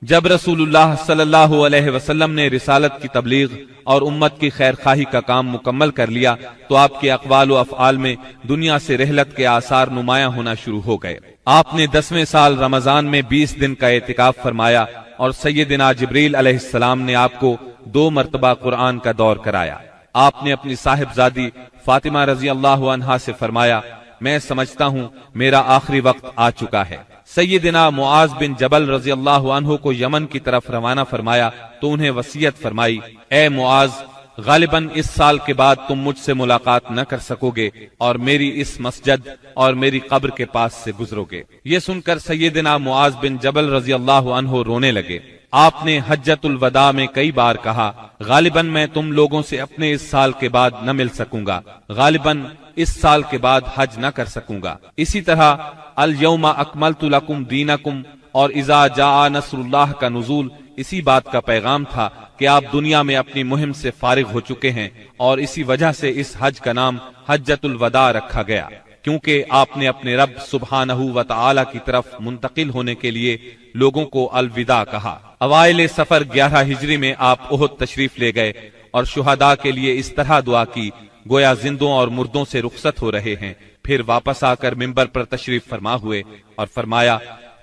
جب رسول اللہ صلی اللہ علیہ وسلم نے رسالت کی تبلیغ اور امت کی خیر خواہی کا کام مکمل کر لیا تو آپ کے اقوال و افعال میں دنیا سے رحلت کے آثار نمایاں ہونا شروع ہو گئے۔ آپ نے 10ویں سال رمضان میں 20 دن کا اعتکاف فرمایا اور سیدنا جبریل علیہ السلام نے آپ کو 2 مرتبہ قرآن کا دور کرایا۔ آپ نے اپنی صاحبزادی فاطمہ رضی اللہ عنہا سے فرمایا، میں سمجھتا ہوں میرا آخری وقت آ چکا ہے۔ سیدنا معاذ بن جبل رضی اللہ عنہ کو یمن کی طرف روانہ فرمایا تو انہیں وصیت فرمائی، اے معاذ، غالباً اس سال کے بعد تم مجھ سے ملاقات نہ کر سکو گے اور میری اس مسجد اور میری قبر کے پاس سے گزرو گے۔ یہ سن کر سیدنا معاذ بن جبل رضی اللہ عنہ رونے لگے۔ آپ نے حجۃ الوداع میں کئی بار کہا، غالباً میں تم لوگوں سے اپنے اس سال کے بعد نہ مل سکوں گا، غالباً اس سال کے بعد حج نہ کر سکوں گا۔ اسی طرح الیوم اکملت لکم دینکم اور اذا جاء نصر اللہ کا نزول اسی بات کا پیغام تھا کہ آپ دنیا میں اپنی مہم سے فارغ ہو چکے ہیں، اور اسی وجہ سے اس حج کا نام حجۃ الوداع رکھا گیا، کیونکہ آپ نے اپنے رب سبحانہ و تعالی کی طرف منتقل ہونے کے لیے لوگوں کو الوداع کہا۔ اوائل سفر 11 ہجری میں آپ احد تشریف لے گئے اور شہداء کے لیے اس طرح دعا کی گویا زندوں اور مردوں سے رخصت ہو رہے ہیں۔ پھر واپس آ کر ممبر پر تشریف فرما ہوئے اور فرمایا،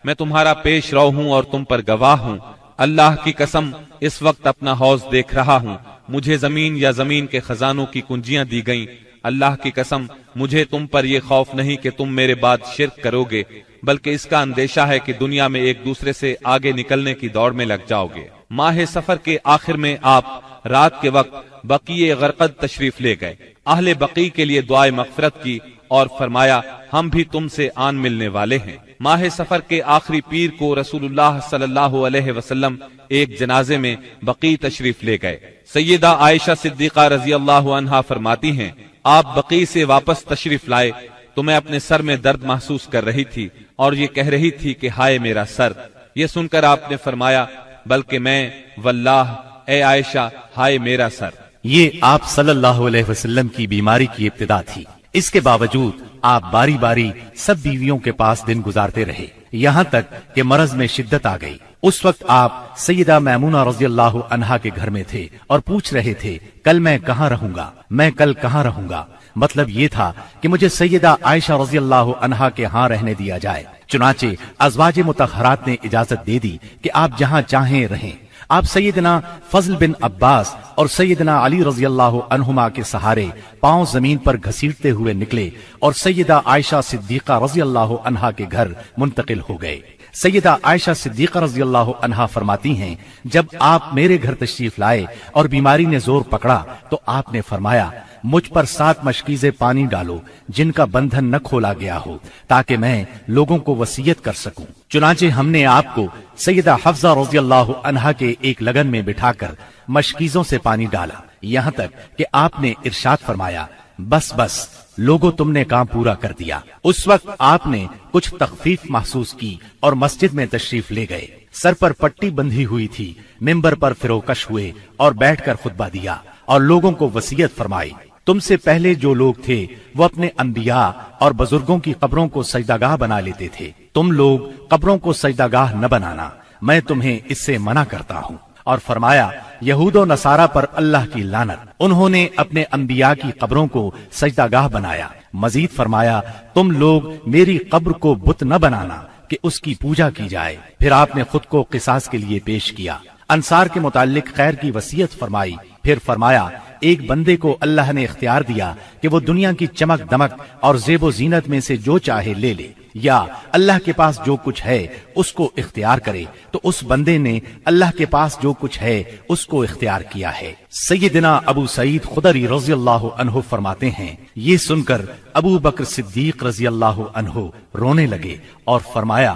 میں تمہارا پیش رو ہوں اور تم پر گواہ ہوں، اللہ کی قسم اس وقت اپنا حوض دیکھ رہا ہوں، مجھے زمین یا زمین کے خزانوں کی کنجیاں دی گئیں، اللہ کی قسم مجھے تم پر یہ خوف نہیں کہ تم میرے بعد شرک کرو گے، بلکہ اس کا اندیشہ ہے کہ دنیا میں ایک دوسرے سے آگے نکلنے کی دوڑ میں لگ جاؤ گے۔ ماہ سفر کے آخر میں آپ رات کے وقت بقیع غرقد تشریف لے گئے، اہل بقیع کے لیے دعائے مغفرت کی اور فرمایا، ہم بھی تم سے آن ملنے والے ہیں۔ ماہ سفر کے آخری پیر کو رسول اللہ صلی اللہ علیہ وسلم ایک جنازے میں بقیع تشریف لے گئے۔ سیدہ عائشہ صدیقہ رضی اللہ عنہا فرماتی ہیں، آپ بقیع سے واپس تشریف لائے تو میں اپنے سر میں درد محسوس کر رہی تھی اور یہ کہہ رہی تھی کہ ہائے میرا سر۔ یہ سن کر آپ نے فرمایا، بلکہ میں واللہ اے عائشہ ہائے میرا سر۔ یہ آپ صلی اللہ علیہ وسلم کی بیماری کی ابتدا تھی، اس کے باوجود آپ باری باری سب بیویوں کے پاس دن گزارتے رہے، یہاں تک کہ مرض میں شدت آ گئی۔ اس وقت آپ سیدہ میمونہ رضی اللہ عنہا کے گھر میں تھے اور پوچھ رہے تھے، کل میں کہاں رہوں گا، میں کل کہاں رہوں گا؟ مطلب یہ تھا کہ مجھے سیدہ عائشہ رضی اللہ عنہا کے ہاں رہنے دیا جائے۔ چنانچہ ازواج مطہرات نے اجازت دے دی کہ آپ جہاں چاہیں رہیں۔ آپ سیدنا فضل بن عباس اور سیدنا علی رضی اللہ عنہما کے سہارے پاؤں زمین پر گھسیٹتے ہوئے نکلے اور سیدہ عائشہ صدیقہ رضی اللہ عنہا کے گھر منتقل ہو گئے۔ سیدہ عائشہ صدیقہ رضی اللہ عنہا فرماتی ہیں، جب آپ میرے گھر تشریف لائے اور بیماری نے زور پکڑا تو آپ نے فرمایا، مجھ پر 7 مشکیزیں پانی ڈالو جن کا بندھن نہ کھولا گیا ہو تاکہ میں لوگوں کو وصیت کر سکوں۔ چنانچہ ہم نے آپ کو سیدہ حفصہ رضی اللہ عنہا کے ایک لگن میں بٹھا کر مشکیزوں سے پانی ڈالا، یہاں تک کہ آپ نے ارشاد فرمایا، بس بس لوگوں تم نے کام پورا کر دیا۔ اس وقت آپ نے کچھ تخفیف محسوس کی اور مسجد میں تشریف لے گئے، سر پر پٹی بندھی ہوئی تھی، ممبر پر فروکش ہوئے اور بیٹھ کر خطبہ دیا اور لوگوں کو وصیت فرمائی، تم سے پہلے جو لوگ تھے وہ اپنے انبیاء اور بزرگوں کی قبروں کو سجدہ بنا لیتے تھے، تم لوگ قبروں کو سجدہ نہ بنانا، میں تمہیں اس سے منع کرتا ہوں۔ اور فرمایا، یہود و نصارہ پر اللہ کی لعنت، انہوں نے اپنے انبیاء کی قبروں کو سجدہ بنایا۔ مزید فرمایا، تم لوگ میری قبر کو بت نہ بنانا کہ اس کی پوجا کی جائے۔ پھر آپ نے خود کو قصاص کے لیے پیش کیا، انصار کے متعلق خیر کی وصیت فرمائی۔ پھر فرمایا، ایک بندے کو اللہ نے اختیار دیا کہ وہ دنیا کی چمک دمک اور زیب و زینت میں سے جو چاہے لے لے، یا اللہ کے پاس جو کچھ ہے اس کو اختیار کرے، تو اس بندے نے اللہ کے پاس جو کچھ ہے اس کو اختیار کیا ہے۔ سیدنا ابو سعید خدری رضی اللہ عنہ فرماتے ہیں، یہ سن کر ابو بکر صدیق رضی اللہ عنہ رونے لگے اور فرمایا،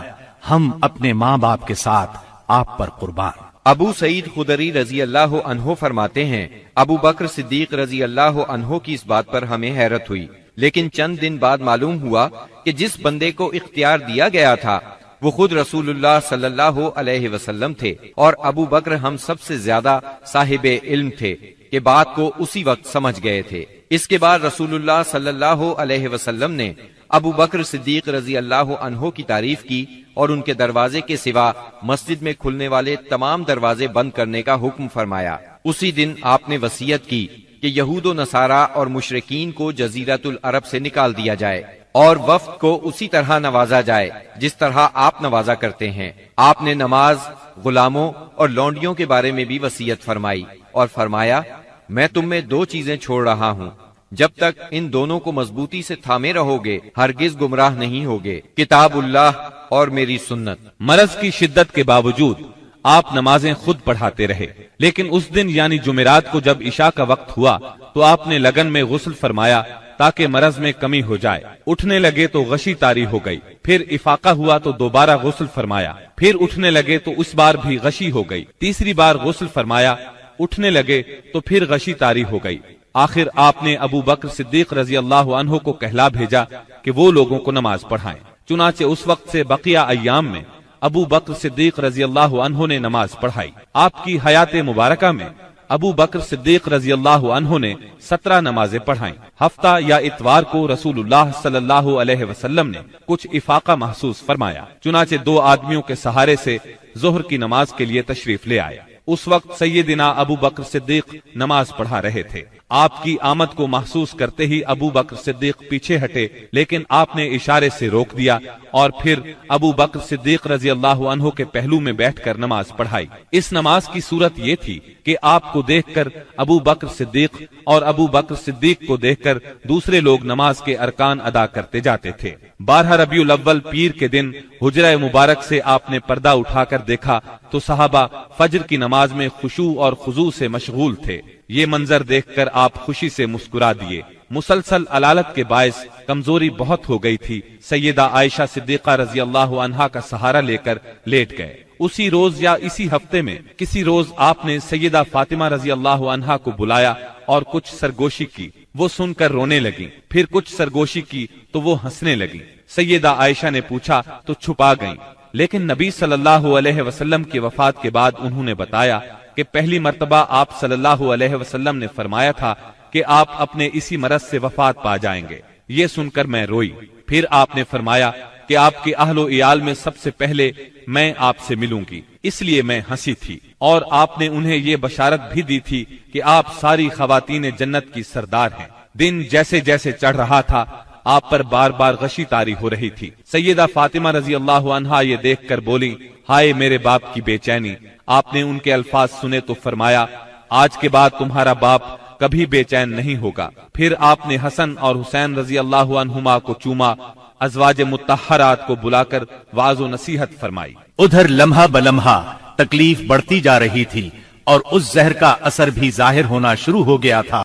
ہم اپنے ماں باپ کے ساتھ آپ پر قربان۔ ابو سعید خدری رضی اللہ عنہ فرماتے ہیں، ابو بکر صدیق رضی اللہ عنہ کی اس بات پر ہمیں حیرت ہوئی، لیکن چند دن بعد معلوم ہوا کہ جس بندے کو اختیار دیا گیا تھا وہ خود رسول اللہ صلی اللہ علیہ وسلم تھے، اور ابو بکر ہم سب سے زیادہ صاحب علم تھے کہ بات کو اسی وقت سمجھ گئے تھے۔ اس کے بعد رسول اللہ صلی اللہ علیہ وسلم نے ابو بکر صدیق رضی اللہ عنہ کی تعریف کی اور ان کے دروازے کے سوا مسجد میں کھلنے والے تمام دروازے بند کرنے کا حکم فرمایا۔ اسی دن آپ نے وصیت کی کہ یہود و نصارہ اور مشرکین کو جزیرۃ العرب سے نکال دیا جائے اور وفد کو اسی طرح نوازا جائے جس طرح آپ نوازا کرتے ہیں۔ آپ نے نماز، غلاموں اور لونڈیوں کے بارے میں بھی وصیت فرمائی اور فرمایا، میں تم میں دو چیزیں چھوڑ رہا ہوں، جب تک ان دونوں کو مضبوطی سے تھامے رہو گے ہرگز گمراہ نہیں ہوگے، کتاب اللہ اور میری سنت۔ مرض کی شدت کے باوجود آپ نمازیں خود پڑھاتے رہے، لیکن اس دن یعنی جمعرات کو جب عشاء کا وقت ہوا تو آپ نے لگن میں غسل فرمایا تاکہ مرض میں کمی ہو جائے۔ اٹھنے لگے تو غشی طاری ہو گئی، پھر افاقہ ہوا تو دوبارہ غسل فرمایا، پھر اٹھنے لگے تو اس بار بھی غشی ہو گئی، تیسری بار غسل فرمایا، اٹھنے لگے تو پھر غشی طاری ہو گئی۔ آخر آپ نے ابو بکر صدیق رضی اللہ عنہ کو کہلا بھیجا کہ وہ لوگوں کو نماز پڑھائیں۔ چنانچہ اس وقت سے بقیہ ایام میں ابو بکر صدیق رضی اللہ عنہ نے نماز پڑھائی۔ آپ کی حیات مبارکہ میں ابو بکر صدیق رضی اللہ عنہ نے 17 نمازیں پڑھائیں۔ ہفتہ یا اتوار کو رسول اللہ صلی اللہ علیہ وسلم نے کچھ افاقہ محسوس فرمایا، چنانچہ 2 آدمیوں کے سہارے سے ظہر کی نماز کے لیے تشریف لے آئے۔ اس وقت سیدنا ابو بکر صدیق نماز پڑھا رہے تھے۔ آپ کی آمد کو محسوس کرتے ہی ابو بکر صدیق پیچھے ہٹے، لیکن آپ نے اشارے سے روک دیا اور پھر ابو بکر صدیق رضی اللہ عنہ کے پہلو میں بیٹھ کر نماز پڑھائی۔ اس نماز کی صورت یہ تھی کہ آپ کو دیکھ کر ابو بکر صدیق اور ابو بکر صدیق کو دیکھ کر دوسرے لوگ نماز کے ارکان ادا کرتے جاتے تھے۔ 12 ربیع الاول پیر کے دن حجرہ مبارک سے آپ نے پردہ اٹھا کر دیکھا تو صحابہ فجر کی نماز میں خشوع اور خضوع سے مشغول تھے۔ یہ منظر دیکھ کر آپ خوشی سے مسکرا دیے۔ مسلسل علالت کے باعث کمزوری بہت ہو گئی تھی۔ سیدہ عائشہ صدیقہ رضی اللہ عنہا کا سہارا لے کر لیٹ گئے۔ اسی روز یا اسی ہفتے میں کسی روز آپ نے سیدہ فاطمہ رضی اللہ عنہا کو بلایا اور کچھ سرگوشی کی، وہ سن کر رونے لگیں، پھر کچھ سرگوشی کی تو وہ ہنسنے لگیں۔ سیدہ عائشہ نے پوچھا تو چھپا گئیں، لیکن نبی صلی اللہ علیہ وسلم کی وفات کے بعد انہوں نے بتایا کہ پہلی مرتبہ آپ صلی اللہ علیہ وسلم نے فرمایا تھا کہ آپ اپنے اسی مرض سے وفات پا جائیں گے۔ یہ سن کر میں روئی۔ پھر آپ نے فرمایا کہ آپ کے اہل و عیال میں سب سے پہلے میں آپ سے ملوں گی، اس لیے میں ہنسی تھی، اور آپ نے انہیں یہ بشارت بھی دی تھی کہ آپ ساری خواتین جنت کی سردار ہیں۔ دن جیسے جیسے چڑھ رہا تھا آپ پر بار بار غشی طاری ہو رہی تھی۔ سیدہ فاطمہ رضی اللہ عنہا یہ دیکھ کر بولی، ہائے میرے باپ کی بے چینی۔ آپ نے ان کے الفاظ سنے تو فرمایا، آج کے بعد تمہارا باپ کبھی بے چین نہیں ہوگا۔ پھر آپ نے حسن اور حسین رضی اللہ عنہما کو چوما، ازواج مطہرات کو بلا کر واعظ و نصیحت فرمائی۔ ادھر لمحہ بلمحہ تکلیف بڑھتی جا رہی تھی اور اس زہر کا اثر بھی ظاہر ہونا شروع ہو گیا تھا۔